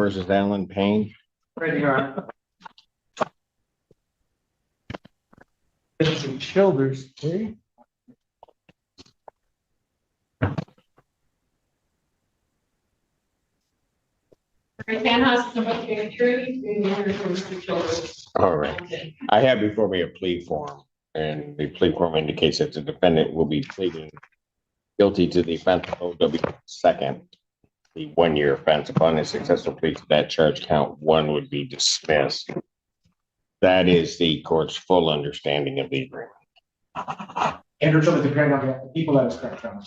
versus Alan Payne. Ready, Your Honor. Some shoulders, okay? All right. I have before me a plea form, and the plea form indicates that the defendant will be pleading guilty to the offense of OW second. The 1-year offense. Upon a successful plea to that charge, count 1 would be dismissed. That is the court's full understanding of the agreement. Andrew, so the grand on the people that is correct, Your Honor.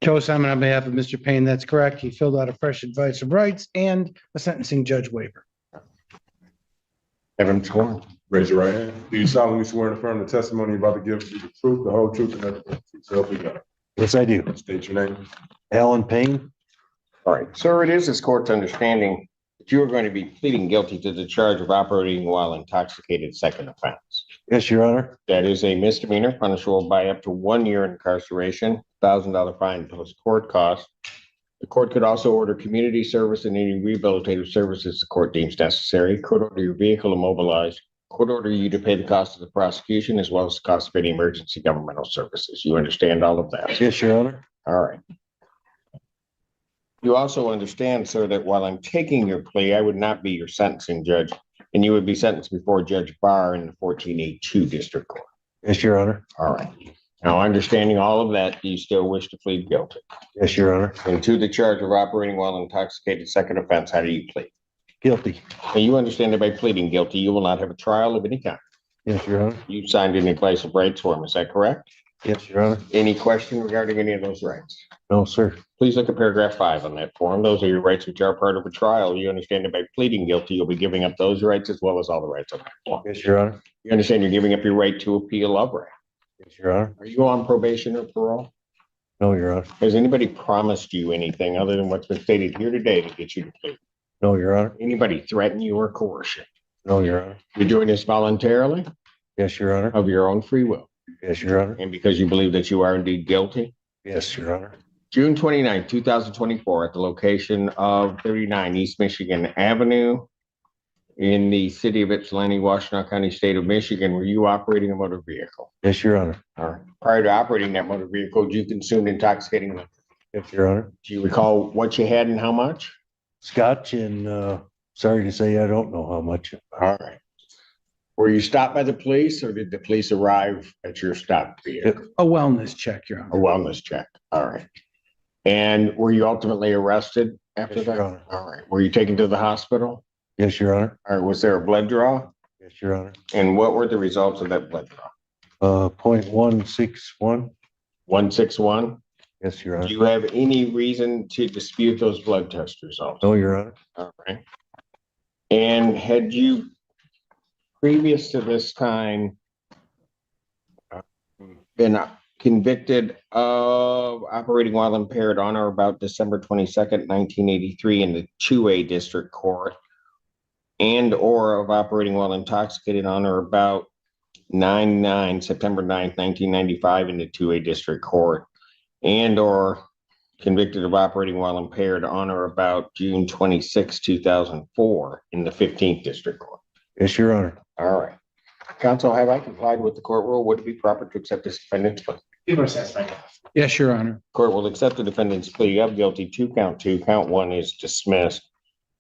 Joe Simon on behalf of Mr. Payne, that's correct. He filled out a fresh advice of rights and a sentencing judge waiver. Have him sworn. Raise your right hand. Do you solemnly swear and affirm the testimony you're about to give is the truth, the whole truth, and everything? So help you God. Yes, I do. State your name. Alan Payne. All right, sir, it is this court's understanding that you are going to be pleading guilty to the charge of operating while intoxicated second offense. Yes, Your Honor. That is a misdemeanor punishable by up to 1 year incarceration, $1,000 fine plus court costs. The court could also order community service and any rehabilitative services the court deems necessary. Court order your vehicle immobilized. Court order you to pay the cost of the prosecution as well as the cost of any emergency governmental services. You understand all of that? Yes, Your Honor. All right. You also understand, sir, that while I'm taking your plea, I would not be your sentencing judge, and you would be sentenced before Judge Barr in the 14A2 District Court. Yes, Your Honor. All right. Now, understanding all of that, do you still wish to plead guilty? Yes, Your Honor. And to the charge of operating while intoxicated second offense, how do you plead? Guilty. And you understand that by pleading guilty, you will not have a trial of any kind. Yes, Your Honor. You signed an advice of rights form, is that correct? Yes, Your Honor. Any question regarding any of those rights? No, sir. Please look at paragraph 5 on that form. Those are your rights which are part of a trial. You understand that by pleading guilty, you'll be giving up those rights as well as all the rights on that form. Yes, Your Honor. You understand you're giving up your right to appeal of right. Yes, Your Honor. Are you on probation or parole? No, Your Honor. Has anybody promised you anything other than what's been stated here today to get you to plead? No, Your Honor. Anybody threaten you or coerce you? No, Your Honor. You're doing this voluntarily Yes, Your Honor. of your own free will Yes, Your Honor. and because you believe that you are indeed guilty? Yes, Your Honor. June 29, 2024, at the location of 39 East Michigan Avenue in the city of Ypsilanti, Washtenaw County, state of Michigan, were you operating a motor vehicle? Yes, Your Honor. All right. Prior to operating that motor vehicle, did you consume intoxicating liquor? Yes, Your Honor. Do you recall what you had and how much? Scotch and, sorry to say, I don't know how much. All right. Were you stopped by the police or did the police arrive at your stop vehicle? A wellness check, Your A Honor. wellness check. All right. And were you ultimately arrested after Yes, Your that? Honor. All right. Were you taken to the hospital? Yes, Your Honor. Or was there a blood draw? Yes, Your Honor. And what were the results of that blood draw? 0.161. 161? Yes, Your Do Honor. you have any reason to dispute those blood test results? No, Your Honor. All right. And had you previous to this time been convicted of operating while impaired on or about December 22nd, 1983 in the 2A District Court and or of operating while intoxicated on or about September 9th, 1995 in the 2A District Court and or convicted of operating while impaired on or about June 26, 2004 in the 15th District Court? Yes, Your Honor. All right. Counsel, have I complied with the court rule? Would it be proper to accept this defendant's plea? People are satisfied. Yes, Your Honor. Court will accept the defendant's plea of guilty to count 2. Count 1 is dismissed.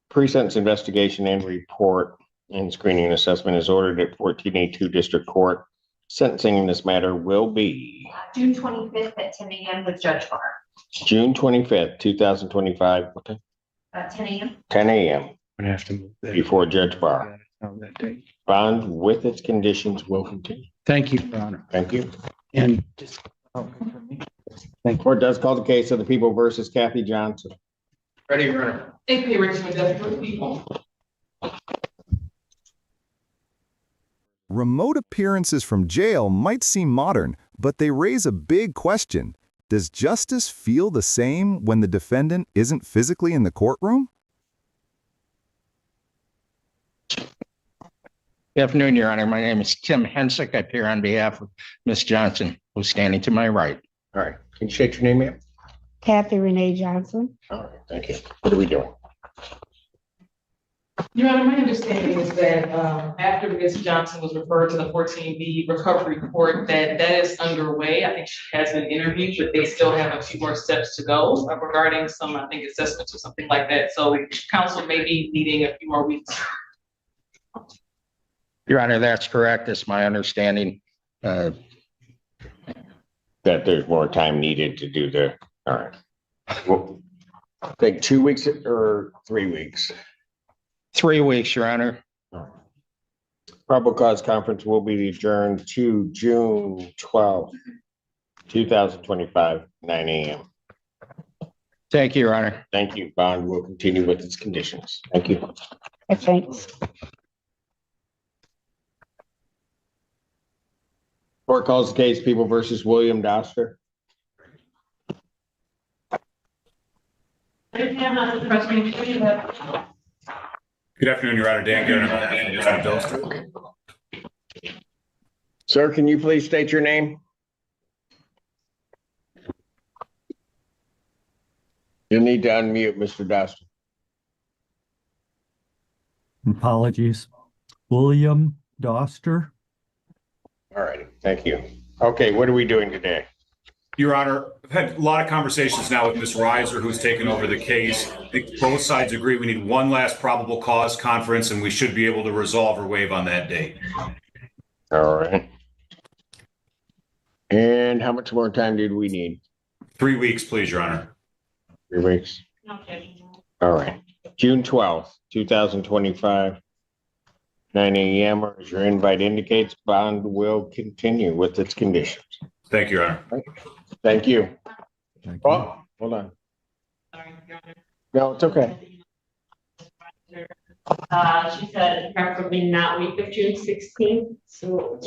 Pre-sentence investigation and report and screening and assessment is ordered at 14A2 District Court. Sentencing in this matter will be June 25th at 10 a.m. with Judge Barr. June 25th, 2025, 10 a.m. 10 a.m. I'm gonna have to move that. before Judge Barr. On that date. Bond with its conditions will continue. Thank you, Your Honor. Thank you. And just. Court does call the case of the people versus Kathy Johnson. Ready, Your Honor. AP Richmond, that's for people. Remote appearances from jail might seem modern, but they raise a big question. Does justice feel the same when the defendant isn't physically in the courtroom? Good afternoon, Your Honor. My name is Tim Hensick. I appear on behalf of Ms. Johnson, who's standing to my right. All right. Can you state your name, ma'am? Kathy Renee Johnson. All right. Thank you. What are we doing? Your Honor, my understanding is that after Ms. Johnson was referred to the 14B recovery court, that is underway. I think she has been interviewed, but they still have a few more steps to go regarding some, I think, assessments or something like that. So council may be needing a few more weeks. Your Honor, that's correct. It's my understanding. That there's more time needed to do the, all right. Well, take 2 weeks or 3 weeks. 3 weeks, Your Honor. Probable cause conference will be adjourned to June 12th, 2025, 9 a.m. Thank you, Your Honor. Thank you. Bond will continue with its conditions. Thank you. Thanks. Court calls the case People versus William Doster. Good afternoon, Your Honor. Dan Garrett. Sir, can you please state your name? You'll need to unmute Mr. Doster. Apologies. William Doster. All righty, thank you. Okay, what are we doing today? Your Honor, I've had a lot of conversations now with Ms. Reiser, who's taken over the case. I think both sides agree we need one last probable cause conference, and we should be able to resolve or waive on that date. All right. And how much more time did we need? 3 weeks, please, Your Honor. 3 weeks. All right. June 12th, 2025, 9 a.m. or as your invite indicates, bond will continue with its conditions. Thank you, Your Honor. Thank you. Thank you. Oh, hold on. No, it's okay. She said preferably not week of June 16th, so.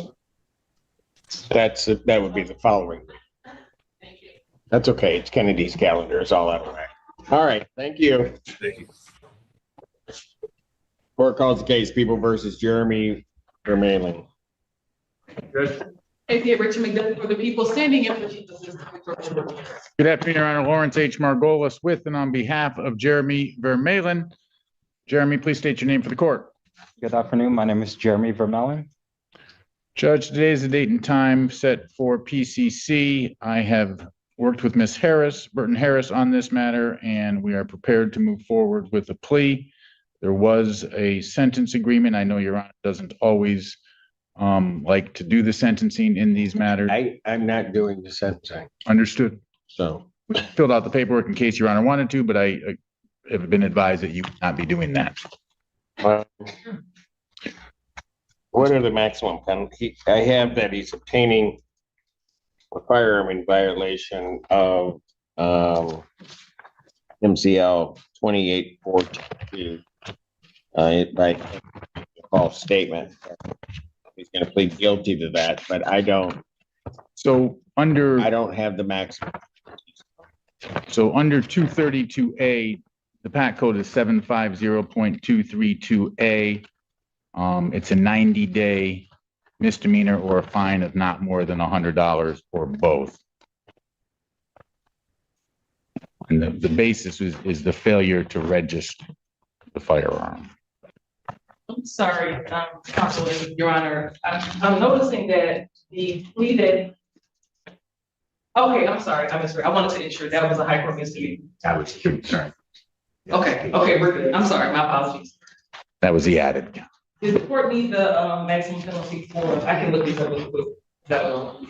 That would be the following. That's okay. It's Kennedy's calendar. It's all out of whack. All right. Thank you. Thank you. Court calls the case People versus Jeremy Vermeulen. APA Richard McDuffie for the people, standing in for Chief Assistant Procedural. Good afternoon, Your Honor. Lawrence H. Margolis with and on behalf of Jeremy Vermeulen. Jeremy, please state your name for the court. Good afternoon. My name is Jeremy Vermeulen. Judge, today is the date and time set for PCC. I have worked with Ms. Harris, Burton Harris, on this matter, and we are prepared to move forward with a plea. There was a sentence agreement. I know Your Honor doesn't always like to do the sentencing in these matters. I'm not doing the sentencing. Understood. So We filled out the paperwork in case Your Honor wanted to, but I have been advised that you would not be doing that. what are the maximum penalty? I have that he's obtaining a firearm in violation of MCL 2842 by false statement. He's going to plead guilty to that, but I don't have the maximum. So under 232A, the PAC code is 750.232A. It's a 90-day misdemeanor or a fine of not more than $100 or both. And the basis is the failure to register the firearm. I'm sorry, Counsel, Your Honor. I'm noticing that the plea that. Okay, I'm sorry. I misread. I wanted to ensure that was a hyper misdemeanor. That was concerned. Okay, we're good. I'm sorry. My apologies. That was the added. Does the court need the maximum penalty for? I can look this up really quick. That one.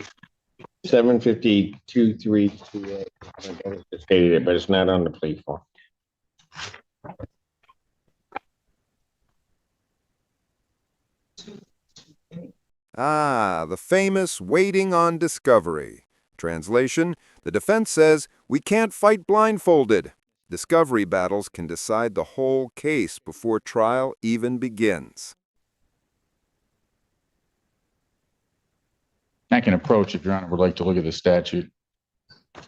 752.328. I stated it, but it's not on the plea form. Ah, the famous waiting on discovery. Translation, the defense says, we can't fight blindfolded. Discovery battles can decide the whole case before trial even begins. I can approach if Your Honor would like to look at the statute. You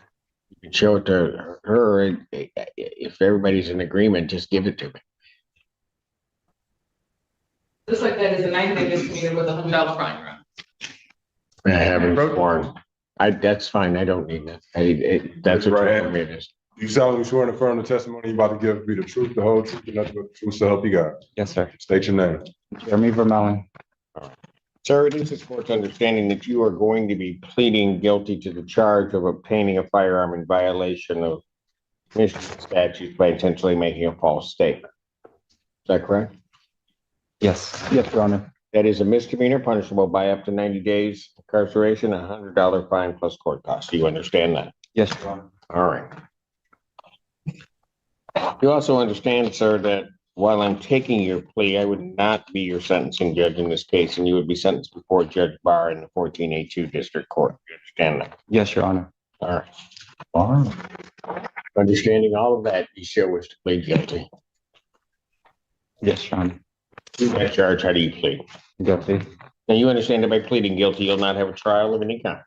can show it to her. If everybody's in agreement, just give it to me. Looks like that is a 90-day misdemeanor with a $100 fine, Your Honor. I haven't sworn. That's fine. I don't need that. That's what it is. Do you solemnly swear and affirm the testimony you're about to give be the truth, the whole truth, and nothing but the truth, so help you God? Yes, sir. State your name. Jeremy Vermellen. Sir, it is the court's understanding that you are going to be pleading guilty to the charge of obtaining a firearm in violation of Michigan statutes by intentionally making a false statement. Is that correct? Yes, yes, Your Honor. That is a misdemeanor punishable by up to 90 days incarceration, $100 fine plus court costs. Do you understand that? Yes, Your Honor. All right. You also understand, sir, that while I'm taking your plea, I would not be your sentencing judge in this case, and you would be sentenced before Judge Barr in the 14A2 District Court. You understand that? Yes, Your Honor. All right. Understanding all of that, you still wish to plead guilty. Yes, Your Honor. To that charge, how do you plead? Guilty. Now, you understand that by pleading guilty, you'll not have a trial of any kind.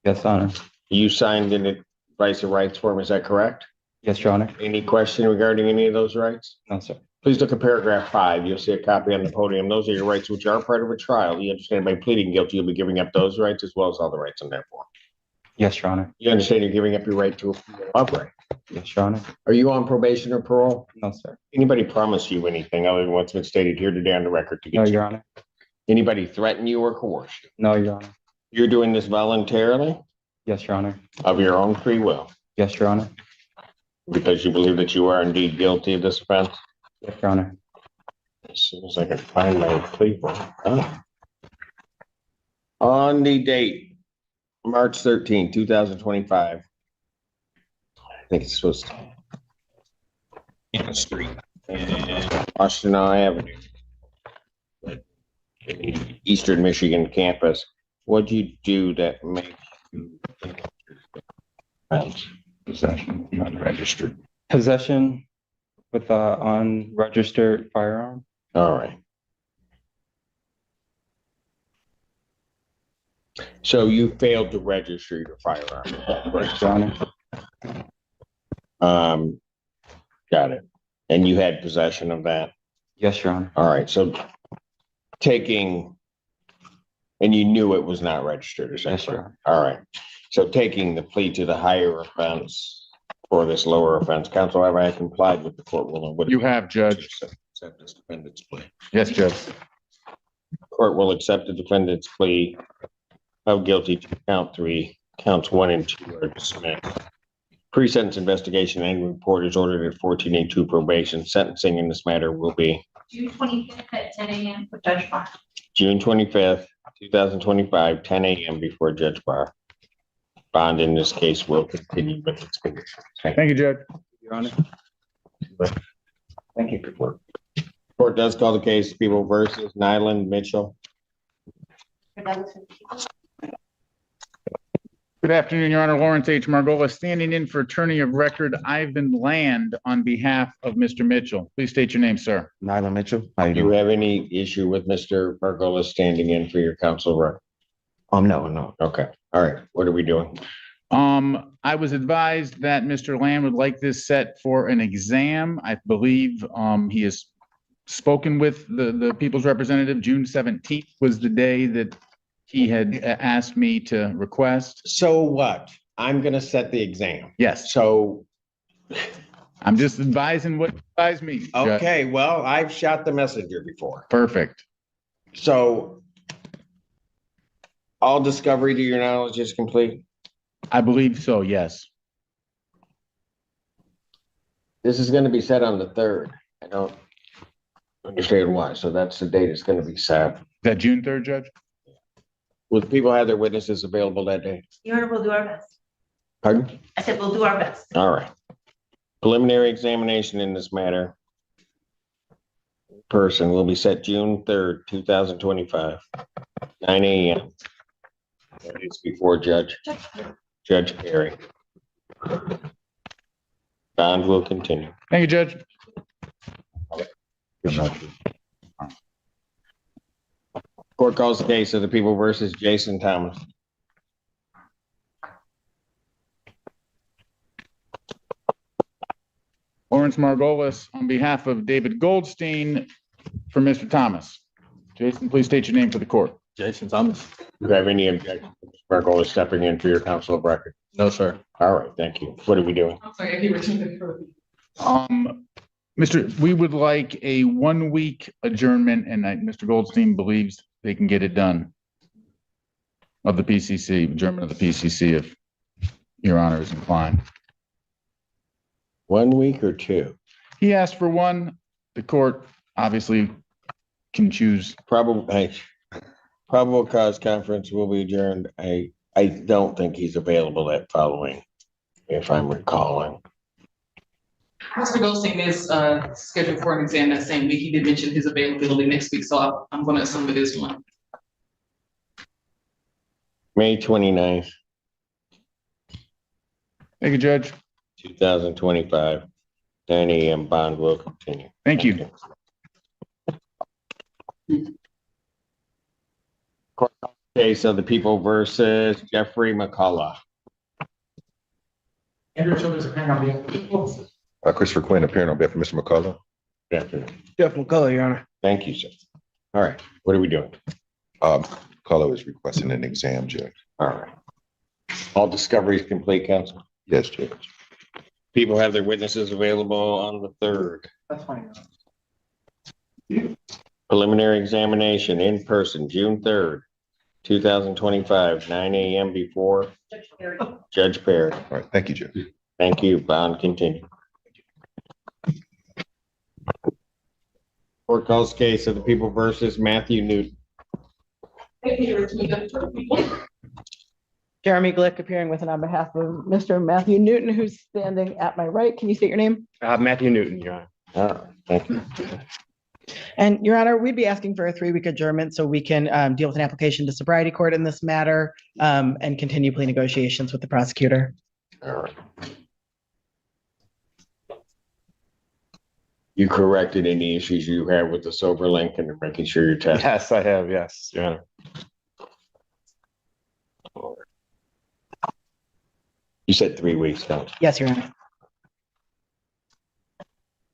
Yes, Honor. You signed an advice of rights form, is that correct? Yes, Your Honor. Any question regarding any of those rights? No, sir. Please look at paragraph 5. You'll see a copy on the podium. Those are your rights which are part of a trial. You understand by pleading guilty, you'll be giving up those rights as well as all the rights in that form. Yes, Your Honor. You understand you're giving up your right to appeal upright. Yes, Your Honor. Are you on probation or parole? No, sir. Anybody promise you anything other than what's been stated here today on the record to No, get you? Your Honor. Anybody threaten you or coerce you? No, Your Honor. You're doing this voluntarily Yes, Your Honor. of your own free will Yes, Your Honor. because you believe that you are indeed guilty of this offense? Yes, Your Honor. As soon as I can find my plea form. Huh? On the date, March 13, 2025. I think it's supposed to in the street and Washington Avenue. Eastern Michigan campus. What'd you do that makes you Possession, unregistered. Possession with unregistered firearm. all right? So you failed to register your firearm. Yes, Your Honor. Got it. And you had possession of that? Yes, Your Honor. All right, so taking, and you knew it was not registered, is that Yes, Your correct? All right, so taking the plea to the higher offense for this lower offense, counsel, have I complied with the court ruling? You have, Judge. Accept this defendant's plea. Yes, Judge. Court will accept the defendant's plea of guilty to count 3. Counts 1 and 2 are dismissed. Pre-sentence investigation and report is ordered at 14A2 probation. Sentencing in this matter will be June 25th at 10 a.m. for Judge Barr. June 25th, 2025, 10 a.m. before Judge Barr. Bond in this case will continue with its conditions. Thank you, Judge. Your Honor. Thank you. Court does call the case People versus Nyland Mitchell. Good afternoon, Your Honor. Lawrence H. Margolis, standing in for attorney of record Ivan Land on behalf of Mr. Mitchell. Please state your name, sir. Nyla Mitchell. How you Do you doing? have any issue with Mr. Margolis standing in for your counsel? Right? No. Okay. All right. What are we doing? I was advised that Mr. Land would like this set for an exam. I believe, he has spoken with the people's representative. June 17th was the day that he had asked me to request. So what? I'm going to set the exam. Yes, So, I'm just advising what you advised me. Judge. okay, well, I've shot the messenger before. Perfect. So all discovery to your knowledge is complete? I believe so, yes. This is going to be set on the 3rd. I don't understand why. So that's the date it's going to be set. Is that June 3rd, Judge? Will the people have their witnesses available that day? Your Honor, we'll do our best. Pardon? I said we'll do our best. All right. Preliminary examination in this matter. Person will be set June 3rd, 2025, 9 a.m. That is before Judge Carey. Bond will continue. Thank you, Judge. Court calls the case of the People versus Jason Thomas. Lawrence Margolis on behalf of David Goldstein for Mr. Thomas. Jason, please state your name for the court. Jason Thomas? Do you have any objection? Sparkle is stepping in for your counsel of record. No, sir. All right, thank you. What are we doing? I'm sorry, if you were to. We would like a 1 week adjournment, and Mr. Goldstein believes they can get it done. Of the PCC, adjournment of the PCC, if Your Honor is inclined. 1 week or 2? He asked for one. The court obviously can choose. Probable cause conference will be adjourned. I don't think he's available that following, if I'm recalling. Mr. Goldstein is scheduled for an exam that same week. He did mention his availability next week, so I'm going to assume it is one. May 29th, Thank you, Judge. 2025, 9 a.m. Bond will continue. Thank you. Court case of the people versus Jeffrey McCullough. Andrew Childers appearing on behalf of the people. Christopher Quinn appearing on behalf of Mr. McCullough. Good afternoon. Jeff McCullough, Your Honor. Thank you, sir. All right, what are we doing? McCullough is requesting an exam, Judge. All right. All discoveries complete, counsel? Yes, Judge. People have their witnesses available on the 3rd. That's fine. Preliminary examination in person, June 3rd, 2025, 9 a.m. before Judge Perry. All right, thank you, Judge. Thank you. Bond continue. Court calls case of the people versus Matthew Newton. Jeremy Glick appearing with and on behalf of Mr. Matthew Newton, who's standing at my right. Can you state your name? Matthew Newton, Your Honor. All right, thank you. And Your Honor, we'd be asking for a 3-week adjournment so we can deal with an application to sobriety court in this matter and continue plea negotiations with the prosecutor. All right. You corrected any issues you have with the sober link and making sure you're tested? Yes, I have. Yes, Your Honor. You said 3 weeks, don't you? Yes, Your Honor.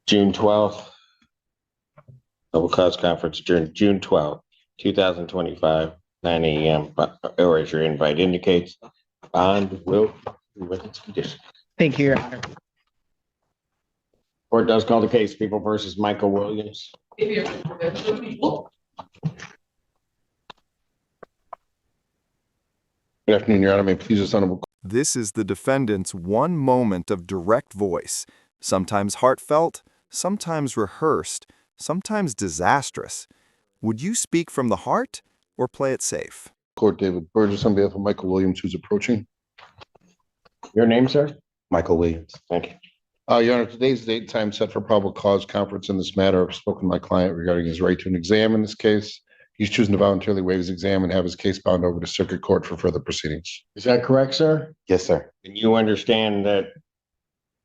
June 12th. Double cause conference during June 12th, 2025, 9 a.m. Or as your invite indicates, bond will be with its conditions. Thank you, Your Honor. Court does call the case people versus Michael Williams. Good afternoon, Your Honor. May it please this honorable. This is the defendant's one moment of direct voice, sometimes heartfelt, sometimes rehearsed, sometimes disastrous. Would you speak from the heart or play it safe? Court David Burgess on behalf of Michael Williams, who's approaching. Your name, sir? Michael Williams. Thank you. Your Honor, today's date and time set for probable cause conference in this matter. I've spoken to my client regarding his right to an exam in this case. He's choosing to voluntarily waive his exam and have his case bound over to circuit court for further proceedings. Is that correct, sir? Yes, sir. And you understand that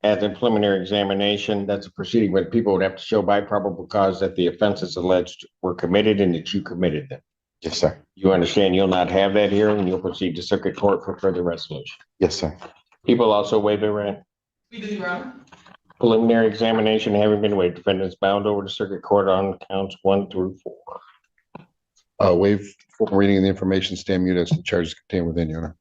as a preliminary examination, that's a proceeding where people would have to show by probable cause that the offenses alleged were committed and that you committed them. Yes, sir. You understand you'll not have that here and you'll proceed to circuit court for further resolution. Yes, sir. People also waive their right. We do, Your Honor. Preliminary examination having been waived, defendants bound over to circuit court on counts 1 through 4. Waive formal reading of the information, stand mute as the charges contained within, Your Honor.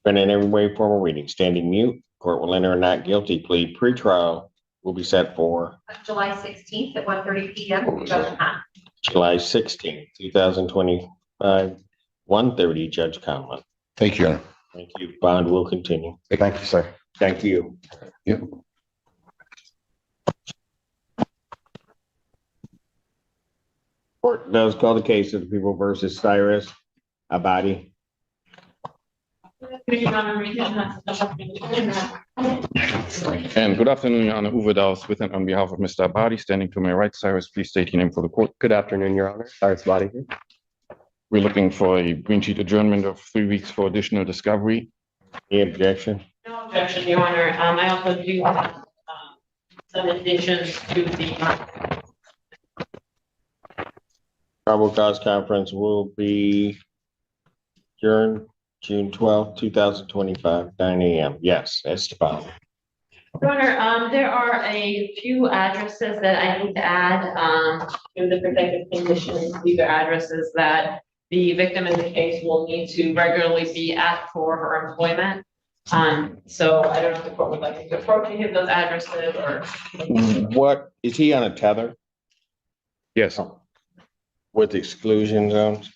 Defendant every waive formal reading, standing mute. Court will enter a not guilty plea. Pretrial will be set for July 16th at 1:30 p.m. July 16th, 2025, 1:30, Judge Conlon. Thank you, Your Honor. Thank you. Bond will continue. Thank you, sir. Thank you. Yep. Court does call the case of the people versus Cyrus Abadi. And good afternoon, Your Honor. Uwe Daus with and on behalf of Mr. Abadi, standing to my right. Cyrus, please state your name for the court. Good afternoon, Your Honor. Cyrus Abadi here. We're looking for a green sheet adjournment of 3 weeks for additional discovery. Any objection? No objection, Your Honor. I also do have some additions to the Probable cause conference will be adjourned June 12th, 2025, 9 a.m. Yes, Esteban. Your Honor, there are a few addresses that I need to add to the protective conditions. These are addresses that the victim in the case will need to regularly be at for her employment. So I don't know if the court would like to approach any of those addresses or. What, is he on a tether Yes, with exclusion zones?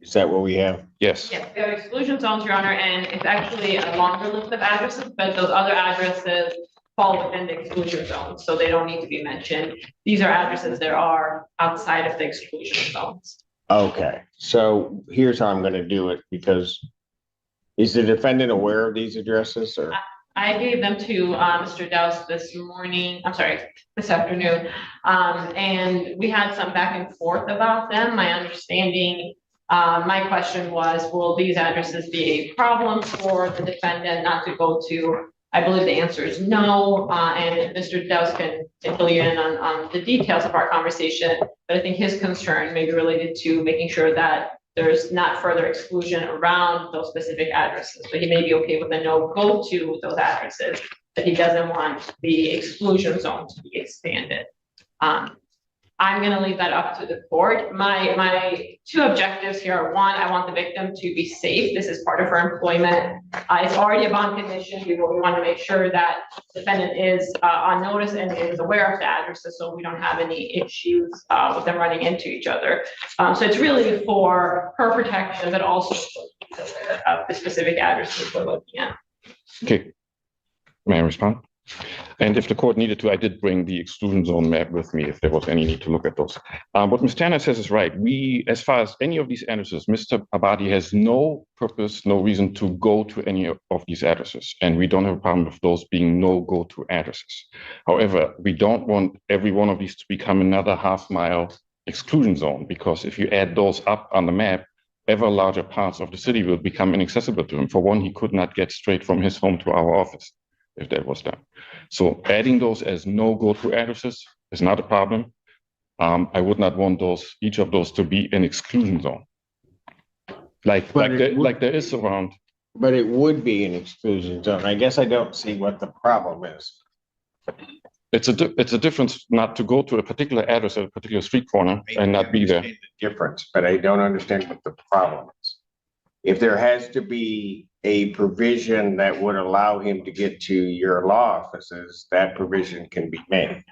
Is that what we have? yes. Yes, we have exclusion zones, Your Honor, and it's actually a longer list of addresses, but those other addresses fall within the exclusion zone, so they don't need to be mentioned. These are addresses that are outside of the exclusion zones. Okay, so here's how I'm gonna do it, because is the defendant aware of these addresses or? I gave them to Mr. Douse this afternoon. And we had some back and forth about them. My understanding, my question was, will these addresses be a problem for the defendant not to go to? I believe the answer is no, and Mr. Douse can fill you in on the details of our conversation. But I think his concern may be related to making sure that there's not further exclusion around those specific addresses. So he may be okay with a no go to those addresses, but he doesn't want the exclusion zone to be expanded. I'm gonna leave that up to the court. My two objectives here are, one, I want the victim to be safe. This is part of her employment. It's already a bond condition. We want to make sure that the defendant is on notice and is aware of the addresses, so we don't have any issues with them running into each other. So it's really for her protection, but also of the specific addresses we're looking at. Okay. May I respond? And if the court needed to, I did bring the exclusion zone map with me if there was any need to look at those. What Ms. Tanner says is right. As far as any of these addresses, Mr. Abadi has no purpose, no reason to go to any of these addresses. And we don't have a problem with those being no go-to addresses. However, we don't want every one of these to become another half-mile exclusion zone, because if you add those up on the map, ever larger parts of the city will become inaccessible to him. For one, he could not get straight from his home to our office if that was done. So adding those as no go-to addresses is not a problem. I would not want each of those to be an exclusion zone. Like there is around. But it would be an exclusion zone. I guess I don't see what the problem is. It's a difference not to go to a particular address at a particular street corner and not be there. The difference, but I don't understand what the problem is. If there has to be a provision that would allow him to get to your law offices, that provision can be made.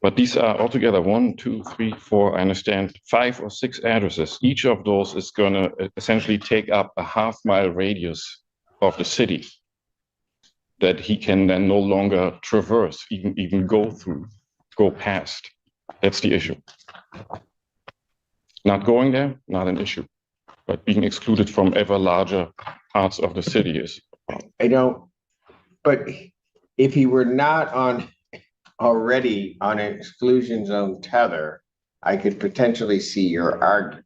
But these are altogether 1, 2, 3, 4, I understand, 5 or 6 addresses. Each of those is going to essentially take up a half-mile radius of the city that he can then no longer traverse, even go past. That's the issue. Not going there, not an issue. But being excluded from ever larger parts of the city is. But if he were not already on an exclusion zone tether, I could potentially see your argument.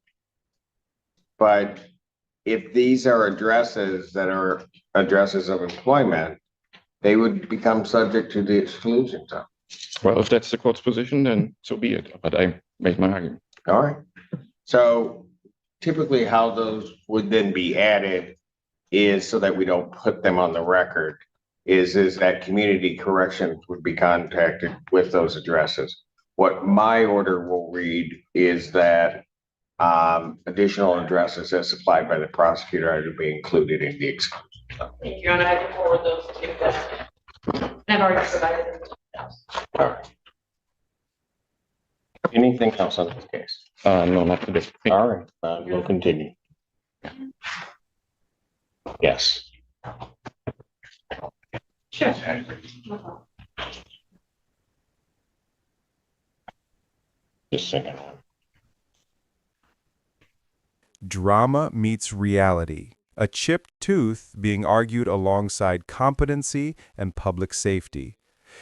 But if these are addresses that are addresses of employment, they would become subject to the exclusion zone. Well, if that's the court's position, then so be it. But I made my argument. All right. So typically how those would then be added is, so that we don't put them on the record, is that community corrections would be contacted with those addresses. What my order will read is that additional addresses as supplied by the prosecutor are to be included in the exclusion. Thank you, and I can forward those to them. I've already provided them. All right. Anything else on this case? No, not today. All right, we'll continue. Yes. Sure. Just a second. Drama meets reality. A chipped tooth being argued alongside competency and public safety.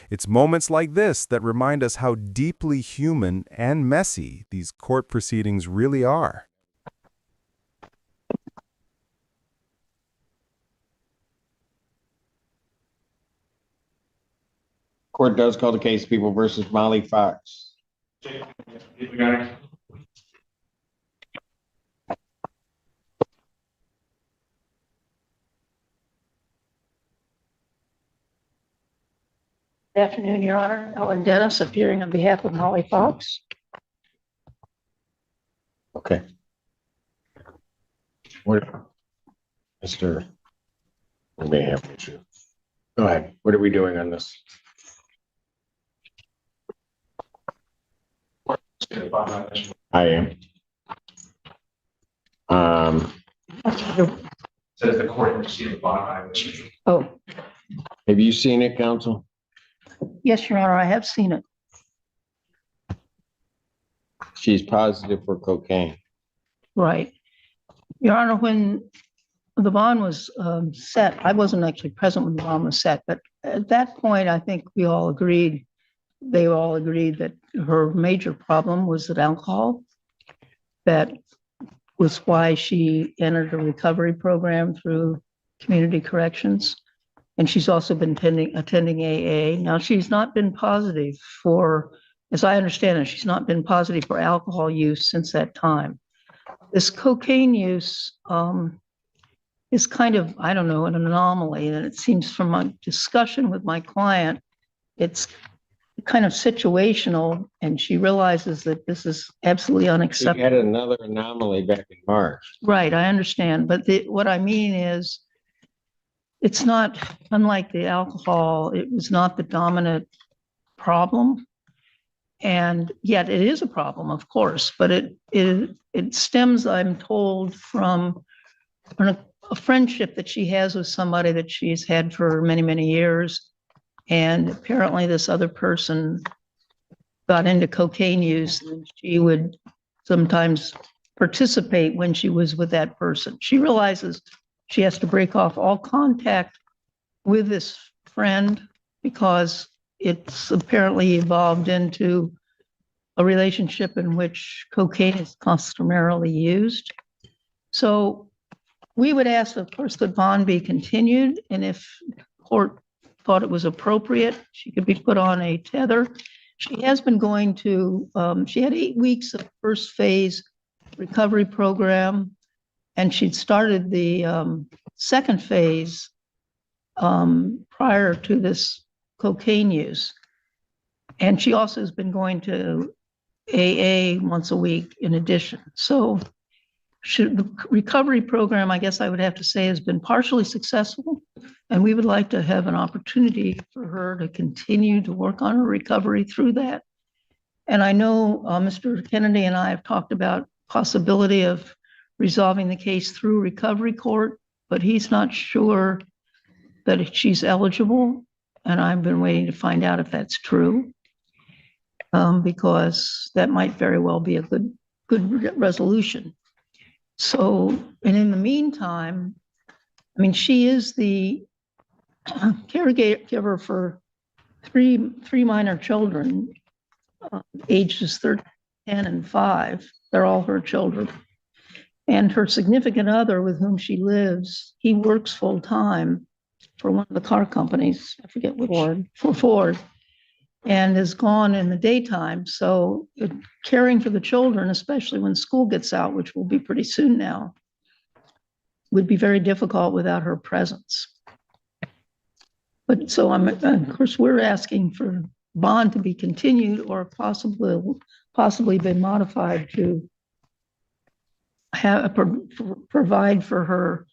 It's moments like this that remind us how deeply human and messy these court proceedings really are. Court does call the case People versus Molly Fox. Good afternoon, Your Honor. Ellen Dennis, appearing on behalf of Molly Fox. Okay. What, Mr. We may have an issue. Go ahead. What are we doing on this? I am. Says the court received bond violation. Oh, Have you seen it, counsel? yes, Your Honor, I have seen it. She's positive for cocaine. Right. Your Honor, when the bond was set, I wasn't actually present when the bond was set, but at that point, I think they all agreed that her major problem was that alcohol. That was why she entered a recovery program through community corrections. And she's also been attending AA. Now, she's not been positive for, as I understand it, she's not been positive for alcohol use since that time. This cocaine use is kind of, I don't know, an anomaly. And it seems from my discussion with my client, it's kind of situational, and she realizes that this is absolutely She unacceptable. had another anomaly back in March. Right, I understand. But what I mean is, it's not, unlike the alcohol, it was not the dominant problem. And yet it is a problem, of course, but it stems, I'm told, from a friendship that she has with somebody that she's had for many, many years. And apparently this other person got into cocaine use, and she would sometimes participate when she was with that person. She realizes she has to break off all contact with this friend because it's apparently evolved into a relationship in which cocaine is customarily used. So we would ask, of course, that bond be continued, and if court thought it was appropriate, she could be put on a tether. She has been going to, she had 8 weeks of first phase recovery program, and she'd started the second phase prior to this cocaine use. And she also has been going to AA once a week in addition. So the recovery program, I guess I would have to say, has been partially successful. And we would like to have an opportunity for her to continue to work on her recovery through that. And I know Mr. Kennedy and I have talked about possibility of resolving the case through recovery court, but he's not sure that she's eligible. And I've been waiting to find out if that's true, because that might very well be a good resolution. So, and in the meantime, I mean, she is the caregiver for three minor children, ages 10 and 5. They're all her children. And her significant other with whom she lives, he works full time for one of the car companies. I forget which. For Ford. And is gone in the daytime. So caring for the children, especially when school gets out, which will be pretty soon now, would be very difficult without her presence. But so of course, we're asking for bond to be continued or possibly been modified to have provide for her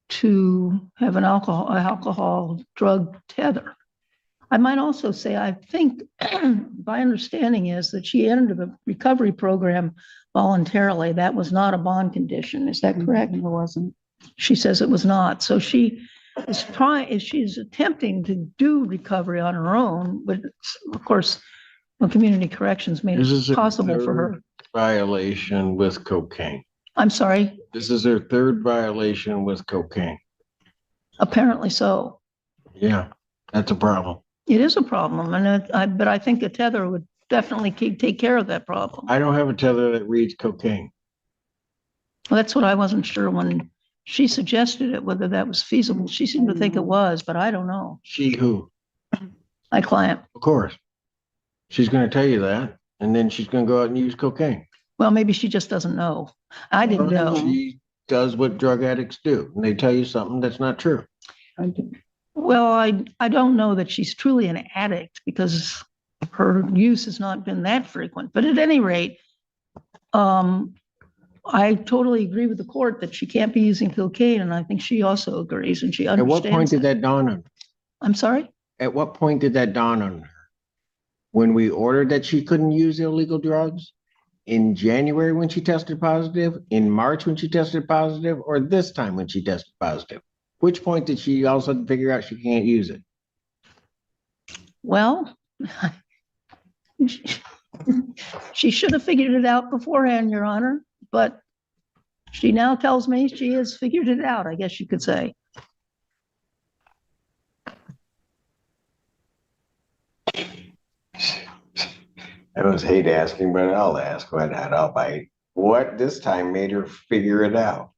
to have an alcohol drug tether. I might also say, I think my understanding is that she entered a recovery program voluntarily. That was not a bond condition. Is that correct? It wasn't. She says it was not. So she is she's attempting to do recovery on her own, but of course, community corrections made it possible for her. Violation with cocaine. I'm sorry? This is her third violation with cocaine. Apparently so. Yeah, that's a problem. It is a problem, and but I think a tether would definitely take care of that problem. I don't have a tether that reads cocaine. Well, that's what I wasn't sure when she suggested it, whether that was feasible. She seemed to think it was, but I don't know. She who? My client. Of course. She's going to tell you that, and then she's going to go out and use cocaine. Well, maybe she just doesn't know. I didn't know. She does what drug addicts do, and they tell you something that's not true. Well, I don't know that she's truly an addict because her use has not been that frequent. But at any rate, I totally agree with the court that she can't be using cocaine, and I think she also agrees and she At what point understands did that. that dawn on her? I'm sorry? At what point did that dawn on her? When we ordered that she couldn't use illegal drugs? In January when she tested positive? In March when she tested positive? Or this time when she tested positive? Which point did she all of a sudden figure out she can't use it? Well, she should have figured it out beforehand, Your Honor, but she now tells me she has figured it out, I guess you could say. I was hate asking, but I'll ask. Why not? I'll bite. What this time made her figure it out?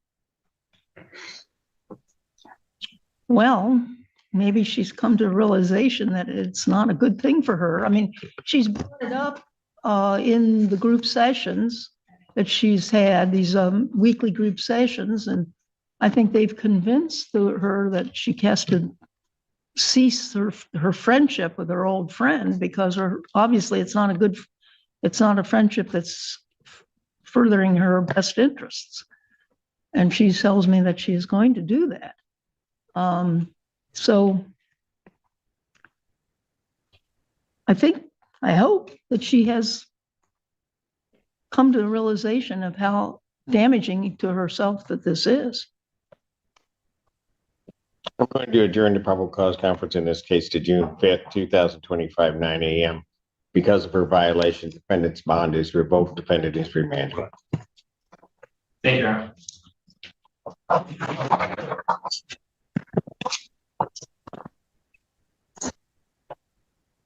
Well, maybe she's come to a realization that it's not a good thing for her. I mean, she's brought it up in the group sessions that she's had, these weekly group sessions, and I think they've convinced her that she has to cease her friendship with her old friend because obviously it's not a friendship that's furthering her best interests. And she tells me that she is going to do that. So I hope that she has come to the realization of how damaging to herself that this is. I'm going to adjourn the probable cause conference in this case to June 5th, 2025, 9 a.m. Because of her violation, defendant's bond is revoked, defendant is remanded. Thank you, Your Honor.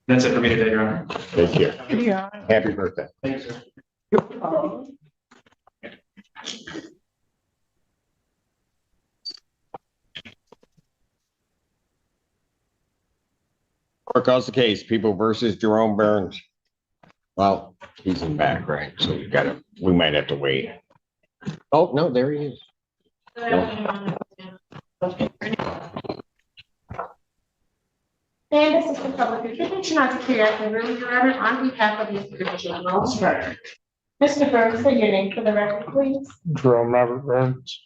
That's it for me today, Your Honor. Thank you. Happy birthday. Thank you, sir. Court calls the case, People versus Jerome Burns. Well, he's in back, right? So we might have to wait. Oh, no, there he is. And this is the public attorney not to clear up the room, however, on behalf of Mr. Jerome Burns. Mr. Burns, say your name for the record, please. Jerome Robert Burns.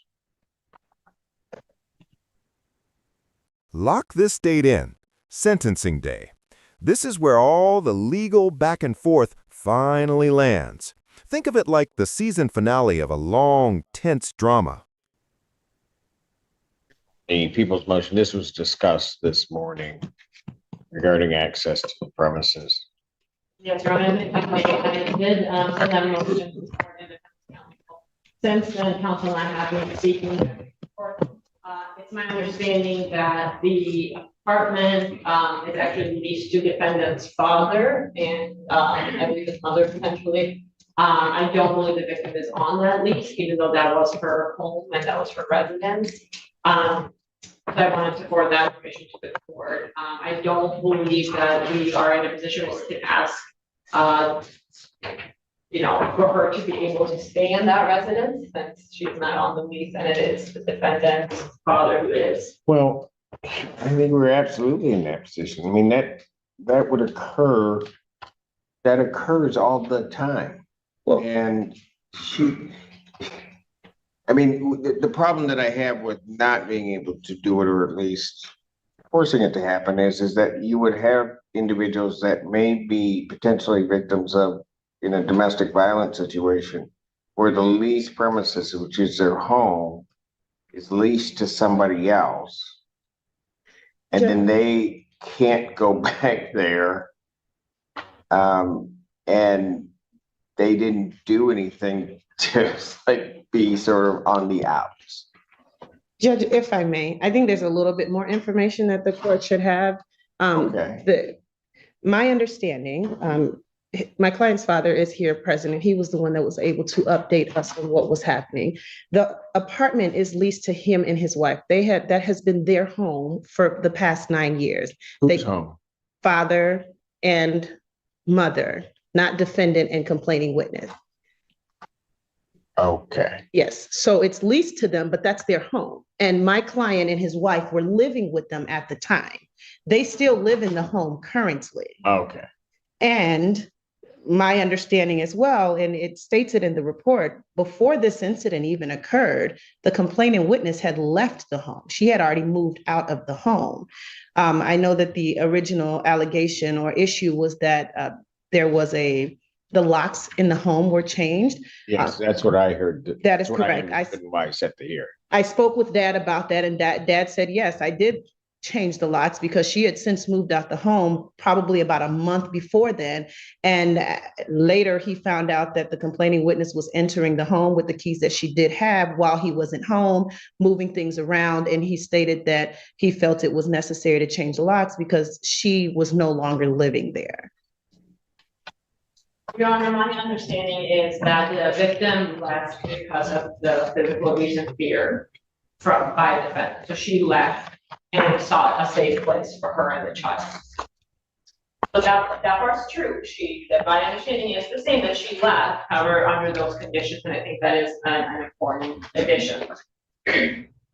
Lock this date in. Sentencing day. This is where all the legal back and forth finally lands. Think of it like the season finale of a long, tense drama. The people's motion, this was discussed this morning regarding access to the premises. Yes, Your Honor, I did send that motion to the court and the council. Since then, council and I have been speaking. It's my understanding that the apartment is actually leased to defendant's father and I believe his mother potentially. I don't believe the victim is on that lease, even though that was her home and that was her residence. So I wanted to forward that information to the court. I don't believe that we are in a position where we can ask, for her to be able to stay in that residence since she's not on the lease and it is the defendant's father who is. Well, I think we're absolutely in that position. I mean, that would occur, that occurs all the time. Well, and the problem that I have with not being able to do it, or at least forcing it to happen, is that you would have individuals that may be potentially victims of, in a domestic violence situation, where the lease premises, which is their home, is leased to somebody else. And then they can't go back there. And they didn't do anything to be sort of on the outs. Judge, if I may, I think there's a little bit more information that the court should have. My understanding, my client's father is here present. He was the one that was able to update us on what was happening. The apartment is leased to him and his wife. That has been their home for the past 9 years. Whose home? Father and mother, not defendant and complaining witness. Okay. Yes, so it's leased to them, but that's their home. And my client and his wife were living with them at the time. They still live in the home currently. Okay. And my understanding as well, and it states it in the report, before this incident even occurred, the complaining witness had left the home. She had already moved out of the home. I know that the original allegation or issue was that there was the locks in the home were changed. Yes, that's what I heard. That is That's what I correct. understood why I set the hearing. I spoke with Dad about that, and Dad said, yes, I did change the locks because she had since moved out the home probably about a month before then. And later he found out that the complaining witness was entering the home with the keys that she did have while he wasn't home, moving things around. And he stated that he felt it was necessary to change the locks because she was no longer living there. Your Honor, my understanding is that the victim left because of the physical abuse and fear by the defendant. So she left and sought a safe place for her and the child. So that part's true. My understanding is the same, that she left, however, under those conditions, and I think that is an important addition.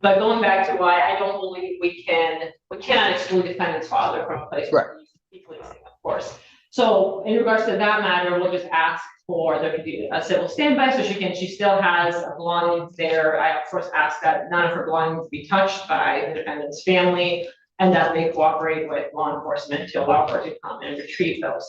But going back to why I don't believe we cannot exclude defendant's father from a place where he's policing, of course. So in regards to that matter, we'll just ask for there to be a civil standby so she still has belongings there. I of course ask that none of her belongings be touched by the defendant's family and that they cooperate with law enforcement to allow her to come and retrieve those.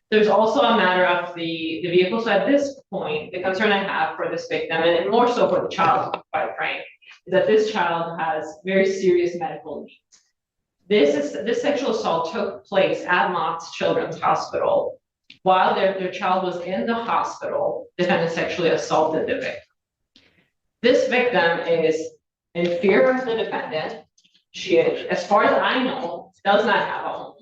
There's also a matter of the vehicle. So at this point, the concern I have for this victim, and more so for the child, quite frank, is that this child has very serious medical needs. This sexual assault took place at Mott's Children's Hospital. While their child was in the hospital, the defendant sexually assaulted the victim. This victim is in fear of the defendant. She, as far as I know, does not have a home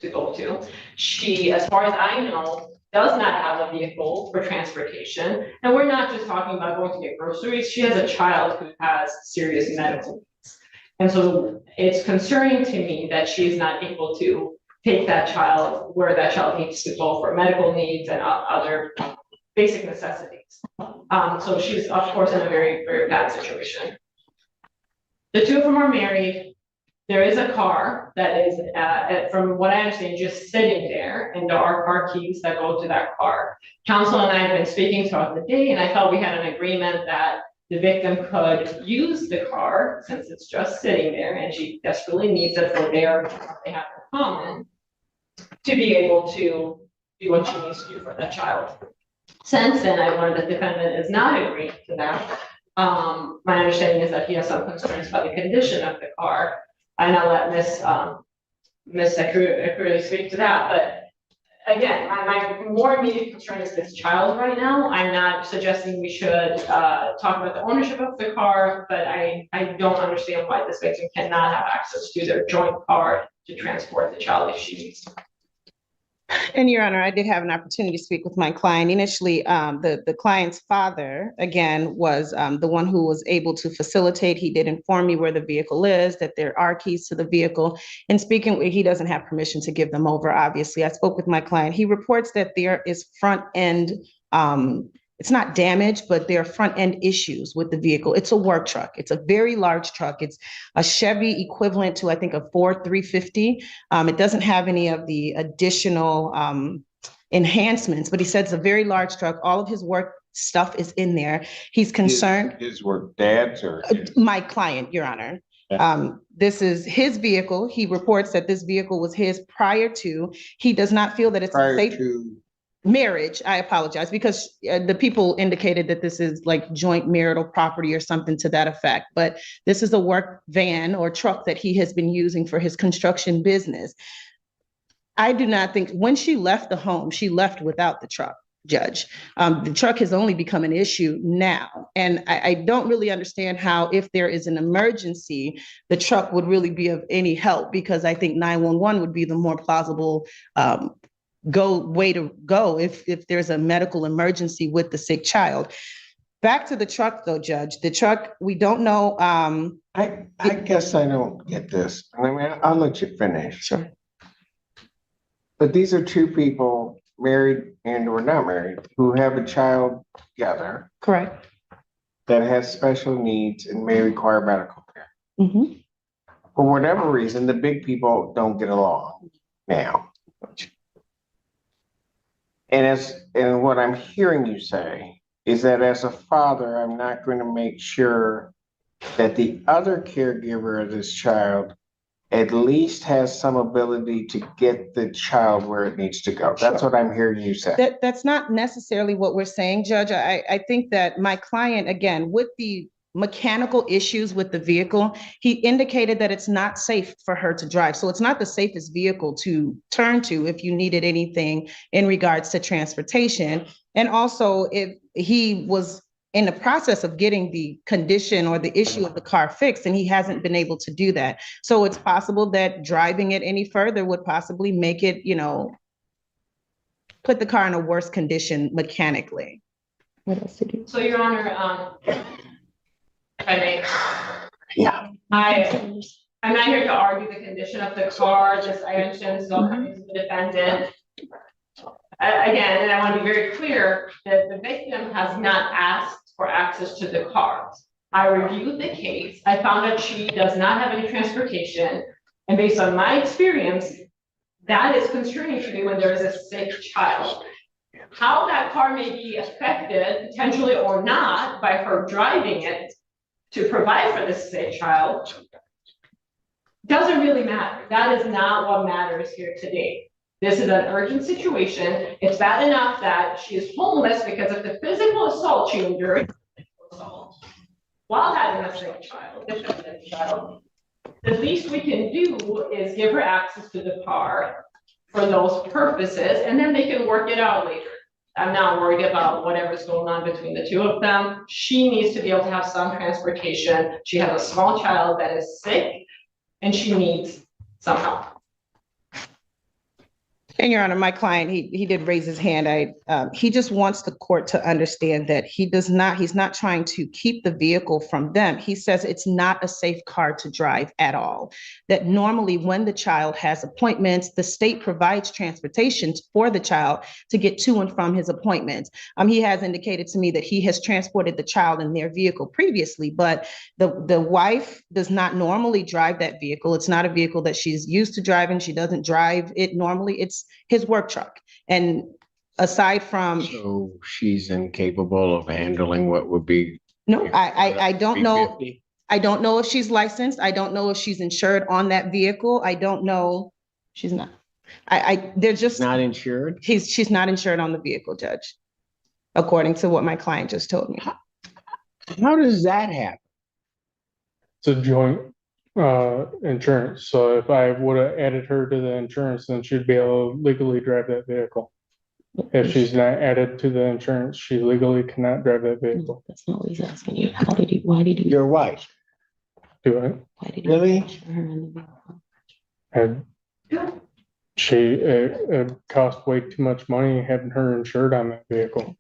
to go to. She, as far as I know, does not have a vehicle for transportation. And we're not just talking about going to get groceries. She has a child who has serious medical needs. And so it's concerning to me that she is not able to take that child where that child needs to go for medical needs and other basic necessities. So she's, of course, in a very, very bad situation. The two of them are married. There is a car that is, from what I understand, just sitting there, and there are car keys that go to that car. Counsel and I have been speaking throughout the day, and I thought we had an agreement that the victim could use the car since it's just sitting there and she desperately needs it for they have in common to be able to do what she needs to do for that child. Since then, I learned that the defendant is not agreeing to that. My understanding is that he has some concerns about the condition of the car. I know that Ms. Akuri speak to that, but again, my more immediate concern is this child right now. I'm not suggesting we should talk about the ownership of the car, but I don't understand why this victim cannot have access to their joint car to transport the child if she needs to. And Your Honor, I did have an opportunity to speak with my client. Initially, the client's father, again, was the one who was able to facilitate. He did inform me where the vehicle is, that there are keys to the vehicle. And speaking, he doesn't have permission to give them over, obviously. I spoke with my client. He reports that there is front end, it's not damage, but there are front end issues with the vehicle. It's a work truck. It's a very large truck. It's a Chevy equivalent to, I think, a Ford 350. It doesn't have any of the additional enhancements, but he said it's a very large truck. All of his work stuff is in there. He's concerned. His work, dad's or? My client, Your Honor. This is his vehicle. He reports that this vehicle was his prior to. He does not feel that it's safe. Marriage, I apologize, because the people indicated that this is like joint marital property or something to that effect. But this is a work van or truck that he has been using for his construction business. I do not think when she left the home, she left without the truck, Judge. The truck has only become an issue now. And I don't really understand how, if there is an emergency, the truck would really be of any help, because I think 911 would be the more plausible way to go if there's a medical emergency with the sick child. Back to the truck though, Judge, the truck, we don't know. I guess I don't get this. I mean, I'll let you finish. Sure. But these are two people, married and or not married, who have a child together. Correct. That has special needs and may require medical care. Mm-hmm. For whatever reason, the big people don't get along now. And what I'm hearing you say is that as a father, I'm not going to make sure that the other caregiver of this child at least has some ability to get the child where it needs to go. That's what I'm hearing you say. That's not necessarily what we're saying, Judge. I think that my client, again, with the mechanical issues with the vehicle, he indicated that it's not safe for her to drive. So it's not the safest vehicle to turn to if you needed anything in regards to transportation. And also, if he was in the process of getting the condition or the issue of the car fixed, and he hasn't been able to do that. So it's possible that driving it any further would possibly make it, put the car in a worse condition mechanically. What else did you? So, Your Honor, if I may. Yeah. I'm not here to argue the condition of the car, just I understand this is all coming to the defendant. Again, and I want to be very clear that the victim has not asked for access to the car. I reviewed the case. I found that she does not have any transportation. And based on my experience, that is concerning to me when there is a sick child. How that car may be affected, potentially or not, by her driving it to provide for this sick child doesn't really matter. That is not what matters here today. This is an urgent situation. It's bad enough that she is homeless because of the physical assault she endured while having a sick child, The least we can do is give her access to the car for those purposes, and then they can work it out later. I'm not worried about whatever's going on between the two of them. She needs to be able to have some transportation. She has a small child that is sick, and she needs some help. And Your Honor, my client, he did raise his hand. He just wants the court to understand that he's not trying to keep the vehicle from them. He says it's not a safe car to drive at all. That normally when the child has appointments, the state provides transportation for the child to get to and from his appointments. He has indicated to me that he has transported the child in their vehicle previously, but the wife does not normally drive that vehicle. It's not a vehicle that she's used to driving. She doesn't drive it normally. It's his work truck. And aside from. So she's incapable of handling what would be. No, I don't know. 350? I don't know if she's licensed. I don't know if she's insured on that vehicle. I don't know. She's not. They're just. Not insured? She's not insured on the vehicle, Judge, according to what my client just told me. How does that happen? It's a joint insurance. So if I would have added her to the insurance, then she'd be able to legally drive that vehicle. If she's not added to the insurance, she legally cannot drive that vehicle. That's not what he's asking you. Why did you? Your wife? Do it. Why did Really? And it cost way too much money having her insured on that vehicle.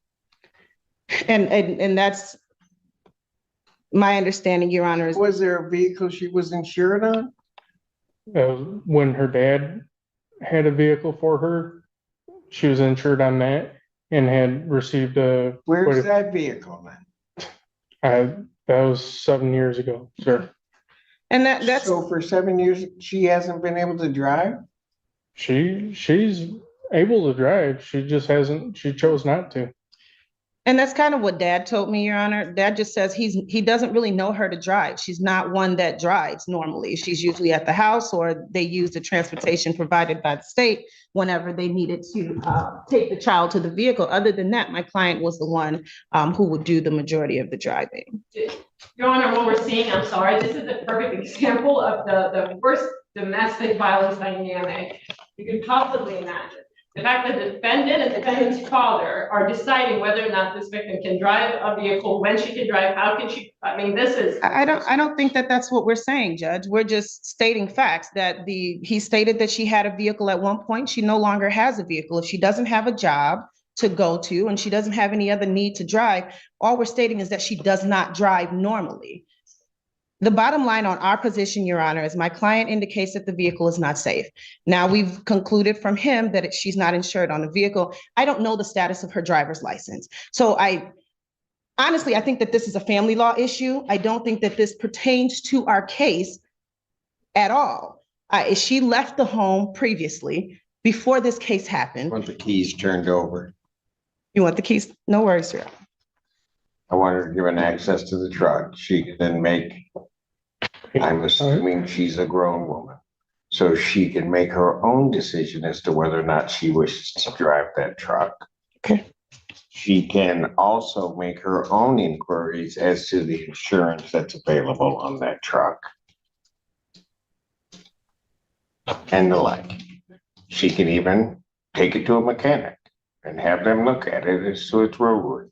And that's my understanding, Your Honor. Was there a vehicle she was insured on? When her dad had a vehicle for her, she was insured on that and had received a. Where's that vehicle then? That was 7 years ago, sir. And that's. So for 7 years, she hasn't been able to drive? She's able to drive. She just hasn't, she chose not to. And that's kind of what Dad told me, Your Honor. Dad just says he doesn't really know her to drive. She's not one that drives normally. She's usually at the house, or they use the transportation provided by the state whenever they needed to take the child to the vehicle. Other than that, my client was the one who would do the majority of the driving. Your Honor, what we're seeing, I'm sorry, this is a perfect example of the worst domestic violence dynamic you could possibly imagine. The fact that the defendant and the defendant's father are deciding whether or not this victim can drive a vehicle, when she can drive, how can she, I mean, this is. I don't think that that's what we're saying, Judge. We're just stating facts that he stated that she had a vehicle at one point. She no longer has a vehicle. If she doesn't have a job to go to and she doesn't have any other need to drive, all we're stating is that she does not drive normally. The bottom line on our position, Your Honor, is my client indicates that the vehicle is not safe. Now, we've concluded from him that she's not insured on the vehicle. I don't know the status of her driver's license. So honestly, I think that this is a family law issue. I don't think that this pertains to our case at all. She left the home previously before this case happened. Want the keys turned over. You want the keys? No worries, Your Honor. I want her given access to the truck. She can then make, I'm assuming she's a grown woman. So she can make her own decision as to whether or not she wishes to drive that truck. Okay. She can also make her own inquiries as to the insurance that's available on that truck. And the like. She can even take it to a mechanic and have them look at it as to its roadworthiness.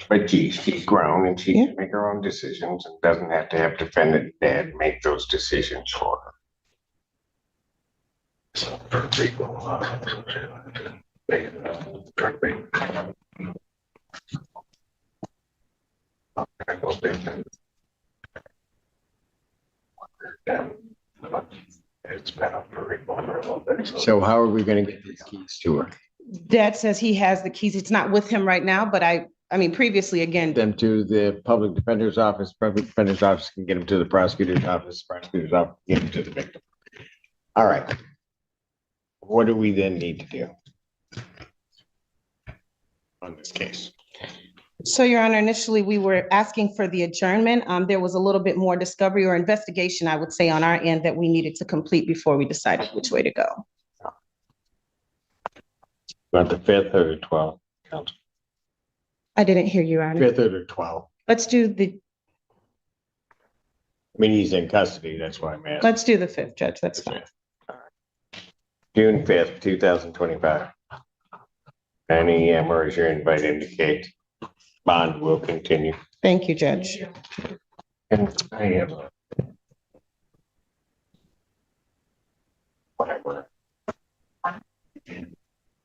But geez, she's grown and she can make her own decisions and doesn't have to have defendant dad make those decisions for her. So how are we gonna get these keys to her? Dad says he has the keys. It's not with him right now, but I mean, previously, again, Them to the public defender's office can get them to the prosecutor's office can get them to the victim. All right. What do we then need to do on this case? so Your Honor, initially, we were asking for the adjournment. There was a little bit more discovery or investigation, I would say, on our end that we needed to complete before we decided which way to go. About the 5th or the 12th? Counsel? I didn't hear you, Your Honor. 5th or the 12th? Let's do the, I mean, he's in custody, that's why I'm asking. let's do the 5th, Judge. That's fine. June 5th, 2025. 9 a.m. or as your invite indicates, bond will continue. Thank you, Judge. And I am. Whatever.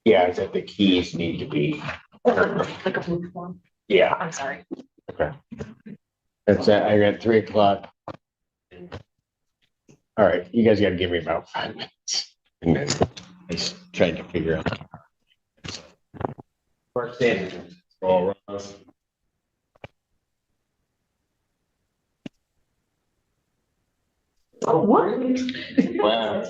Yeah, I said the keys need to be. Like a blue form. Yeah. I'm sorry. Okay. That's it. I got 3 o'clock. All right, you guys gotta give me about 5 minutes. And then I just tried to figure out. First in, all around. Oh, what? Wow.